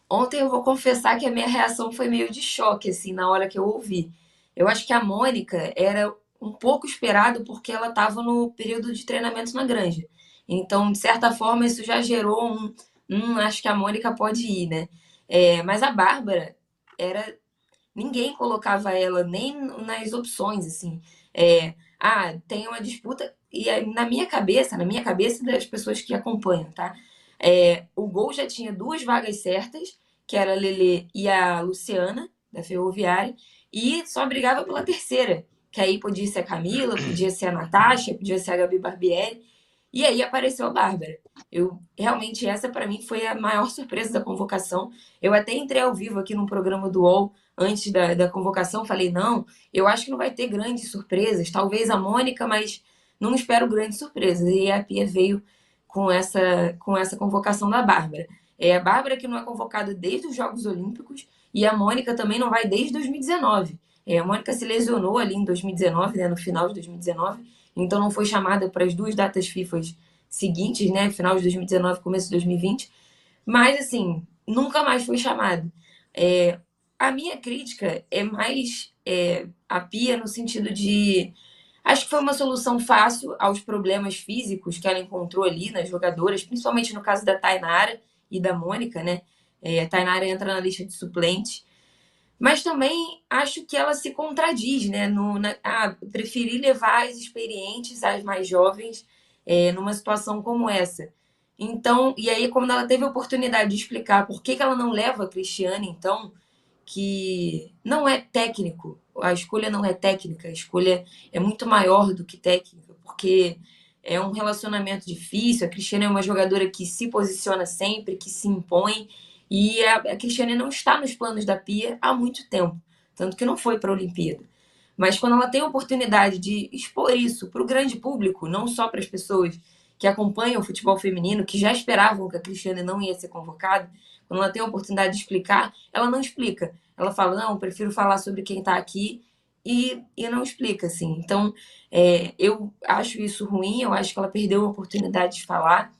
Ontem eu vou confessar que a minha reação foi meio de choque, assim, na hora que eu ouvi. Eu acho que a Mônica era um pouco esperado porque ela estava no período de treinamento na Granja. Então, de certa forma, isso já gerou acho que a Mônica pode ir, né? Mas a Bárbara era ninguém colocava ela nem nas opções, assim. Tem uma disputa, e aí, na minha cabeça das pessoas que acompanham, tá? O Gol já tinha duas vagas certas, que era a Lelê e a Luciana, da Ferroviária, e só brigava pela terceira, que aí podia ser a Camila, podia ser a Natasha, podia ser a Gabi Barbieri, e aí apareceu a Bárbara. Realmente, essa para mim foi a maior surpresa da convocação. Eu até entrei ao vivo aqui no programa do UOL antes da convocação, falei, não, eu acho que não vai ter grandes surpresas, talvez a Mônica, mas não espero grandes surpresas. E a Pia veio com essa convocação da Bárbara. É a Bárbara que não é convocada desde os Jogos Olímpicos e a Mônica também não vai desde 2019. A Mônica se lesionou ali em 2019, né, no final de 2019, então não foi chamada para as duas datas FIFA seguintes, né, final de 2019, começo de 2020, mas assim, nunca mais foi chamada. É, a minha crítica é mais a Pia no sentido de. Acho que foi uma solução fácil aos problemas físicos que ela encontrou ali nas jogadoras, principalmente no caso da Tainara e da Mônica, né? A Tainara entra na lista de suplentes. Mas também acho que ela se contradiz, né? Preferir levar as experientes às mais jovens numa situação como essa. Então, e aí, quando ela teve a oportunidade de explicar por que, que ela não leva a Cristiane, então, que não é técnico, a escolha não é técnica, a escolha é muito maior do que técnica, porque é um relacionamento difícil. A Cristiane é uma jogadora que se posiciona sempre, que se impõe, e a Cristiane não está nos planos da Pia há muito tempo, tanto que não foi para a Olimpíada. Mas quando ela tem a oportunidade de expor isso para o grande público, não só para as pessoas que acompanham o futebol feminino, que já esperavam que a Cristiane não ia ser convocada, quando ela tem a oportunidade de explicar, ela não explica. Ela fala, não, prefiro falar sobre quem está aqui e não explica, assim. Então, eu acho isso ruim, eu acho que ela perdeu a oportunidade de falar.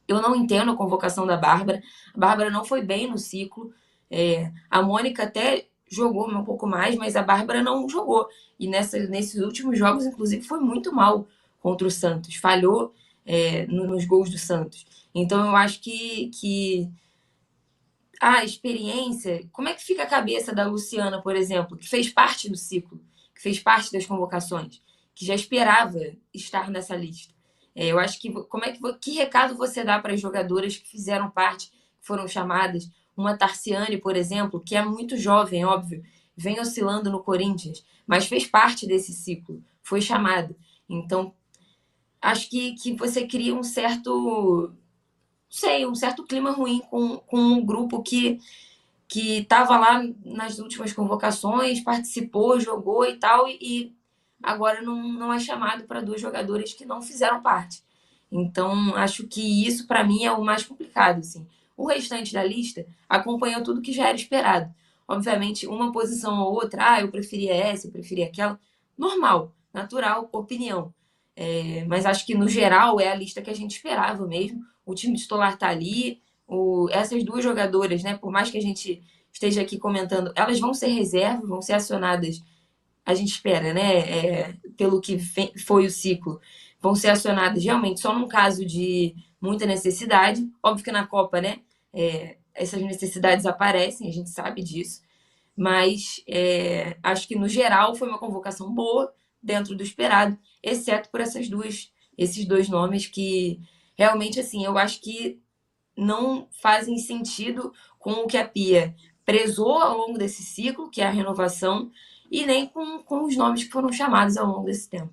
Eu não entendo a convocação da Bárbara. A Bárbara não foi bem no ciclo. A Mônica até jogou um pouco mais, mas a Bárbara não jogou. E nesses últimos jogos, inclusive, foi muito mal contra o Santos. Falhou nos gols do Santos. Então, eu acho que a experiência. Como é que fica a cabeça da Luciana, por exemplo, que fez parte do ciclo, que fez parte das convocações, que já esperava estar nessa lista? Eu acho que que recado você dá para as jogadoras que fizeram parte, que foram chamadas? Uma Tarciane, por exemplo, que é muito jovem, óbvio, vem oscilando no Corinthians, mas fez parte desse ciclo, foi chamada. Então, acho que você cria um certo, sei, um certo clima ruim com um grupo que estava lá nas últimas convocações, participou, jogou e tal, e agora não é chamado para duas jogadoras que não fizeram parte. Então, acho que isso, para mim, é o mais complicado. Assim. O restante da lista acompanhou tudo que já era esperado. Obviamente, uma posição ou outra, eu preferia essa, eu preferia aquela. Normal, natural, opinião. Mas acho que, no geral, é a lista que a gente esperava mesmo. O time titular está ali, essas duas jogadoras, né? Por mais que a gente esteja aqui comentando, elas vão ser reserva, vão ser acionadas, a gente espera, né? Pelo que foi o ciclo, vão ser acionadas realmente só num caso de muita necessidade. Óbvio que na Copa, né? Essas necessidades aparecem, a gente sabe disso. Mas acho que no geral foi uma convocação boa, dentro do esperado, exceto por esses dois nomes que realmente assim, eu acho que não fazem sentido com o que a Pia prezou ao longo desse ciclo, que é a renovação, e nem com os nomes que foram chamados ao longo desse tempo.